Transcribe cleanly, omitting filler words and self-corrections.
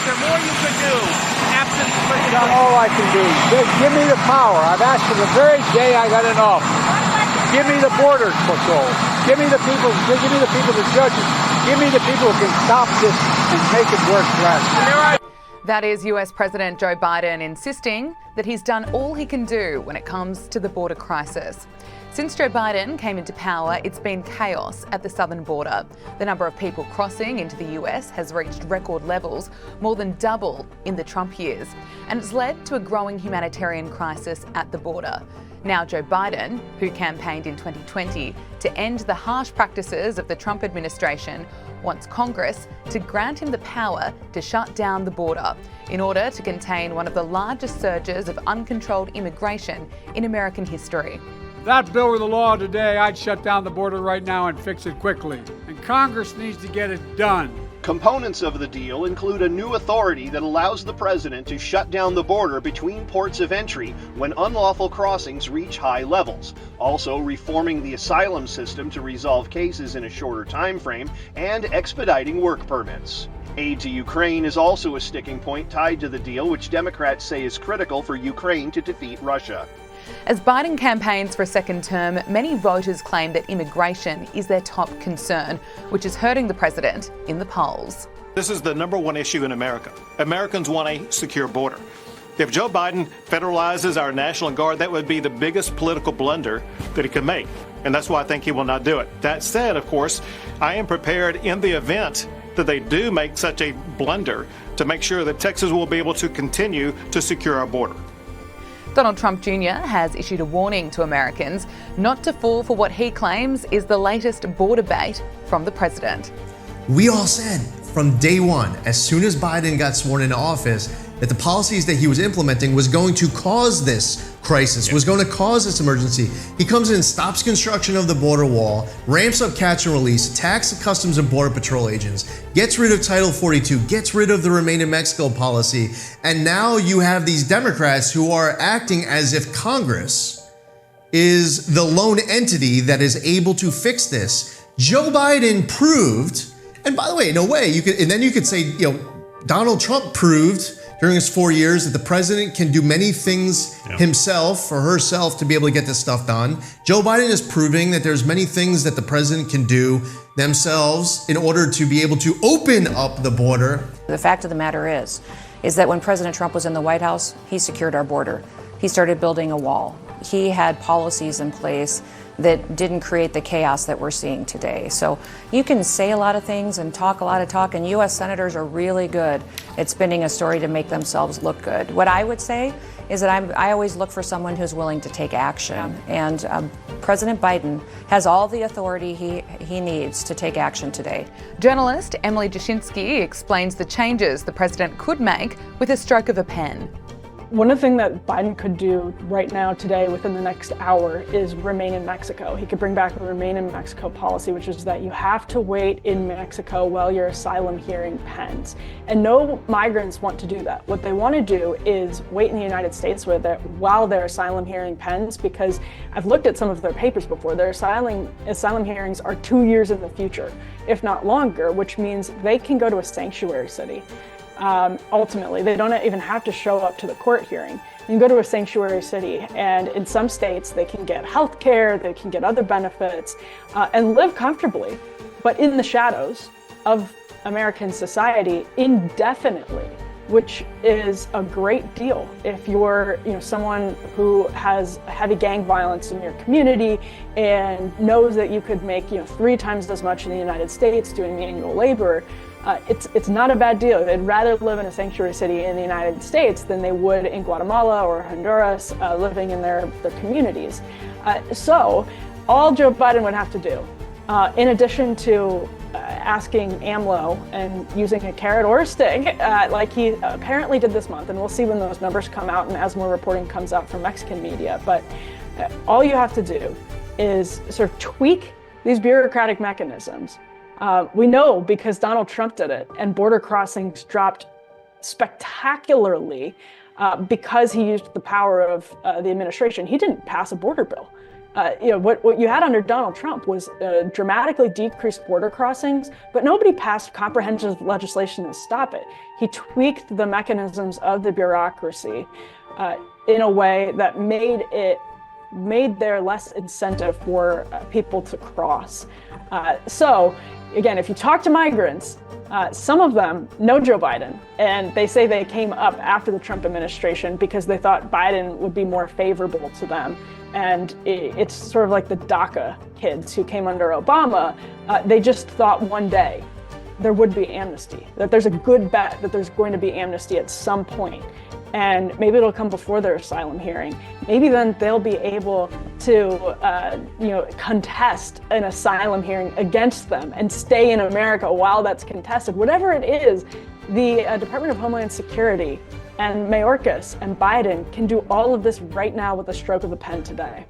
Is there more you could do absent Not all I can do. Give me the power. I've asked for the very day I got in office. Give me the border patrol. Give me the people. Give me the people, the judges. Give me the people who can stop this and make it work for us. That is US President Joe Biden insisting that he's done all he can do when it comes to the border crisis. Since Joe Biden came into power, it's been chaos at the southern border. The number of people crossing into the US has reached record levels, more than double in the Trump years. And it's led to a growing humanitarian crisis at the border. Now Joe Biden, who campaigned in 2020 to end the harsh practices of the Trump administration, wants Congress to grant him the power to shut down the border in order to contain one of the largest surges of uncontrolled immigration in American history. If that bill were the law today, I'd shut down the border right now and fix it quickly. And Congress needs to get it done. Components of the deal include a new authority that allows the president to shut down the border between ports of entry when unlawful crossings reach high levels. Also reforming the asylum system to resolve cases in a shorter time frame and expediting work permits. Aid to Ukraine is also a sticking point tied to the deal, which Democrats say is critical for Ukraine to defeat Russia. As Biden campaigns for a second term, many voters claim that immigration is their top concern, which is hurting the president in the polls. This is the number one issue in America. Americans want a secure border. If Joe Biden federalizes our National Guard, that would be the biggest political blunder that he could make. And that's why I think he will not do it. That said, of course, I am prepared in the event that they do make such a blunder to make sure that Texas will be able to continue to secure our border. Donald Trump Jr. has issued a warning to Americans not to fall for what he claims is the latest border bait from the president. We all said from day one, as soon as Biden got sworn into office, that the policies that he was implementing was going to cause this crisis, was going to cause this emergency. He comes in, stops construction of the border wall, ramps up catch and release, attacks the Customs and Border Patrol agents, gets rid of Title 42, gets rid of the Remain in Mexico policy. And now you have these Democrats who are acting as if Congress is the lone entity that is able to fix this. Joe Biden proved, and by the way, no way, you could say, Donald Trump proved during his 4 years that the president can do many things himself or herself to be able to get this stuff done. Joe Biden is proving that there's many things that the president can do themselves in order to be able to open up the border. The fact of the matter is that when President Trump was in the White House, he secured our border. He started building a wall. He had policies in place that didn't create the chaos that we're seeing today. So you can say a lot of things and talk a lot of talk, and U.S. senators are really good at spinning a story to make themselves look good. What I would say is that I always look for someone who's willing to take action. And President Biden has all the authority he needs to take action today. Journalist Emily Jashinsky explains the changes the president could make with a stroke of a pen. One of the things that Biden could do right now, today, within the next hour, is remain in Mexico. He could bring back the Remain in Mexico policy, which is that you have to wait in Mexico while your asylum hearing pens. And no migrants want to do that. What they want to do is wait in the United States while their asylum hearing pens, because I've looked at some of their papers before. Their asylum hearings are 2 years in the future, if not longer, which means they can go to a sanctuary city. Ultimately, they don't even have to show up to the court hearing. You can go to a sanctuary city, and in some states they can get health care, they can get other benefits, and live comfortably, but in the shadows of American society indefinitely, which is a great deal if you're someone who has heavy gang violence in your community and knows that you could make 3 times as much in the United States doing manual labor. It's not a bad deal. They'd rather live in a sanctuary city in the United States than they would in Guatemala or Honduras, living in their communities. So all Joe Biden would have to do, in addition to asking AMLO and using a carrot or a stick, like he apparently did this month, and we'll see when those numbers come out and as more reporting comes out from Mexican media, but all you have to do is sort of tweak these bureaucratic mechanisms. We know because Donald Trump did it, and border crossings dropped spectacularly because he used the power of the administration. He didn't pass a border bill. What you had under Donald Trump was dramatically decreased border crossings, but nobody passed comprehensive legislation to stop it. He tweaked the mechanisms of the bureaucracy in a way that made there less incentive for people to cross. So again, if you talk to migrants, some of them know Joe Biden, and they say they came up after the Trump administration because they thought Biden would be more favorable to them. And it's sort of like the DACA kids who came under Obama. They just thought one day there would be amnesty, that there's a good bet that there's going to be amnesty at some point. And maybe it'll come before their asylum hearing. Maybe then they'll be able to, contest an asylum hearing against them and stay in America while that's contested. Whatever it is, the Department of Homeland Security and Mayorkas and Biden can do all of this right now with the stroke of the pen today.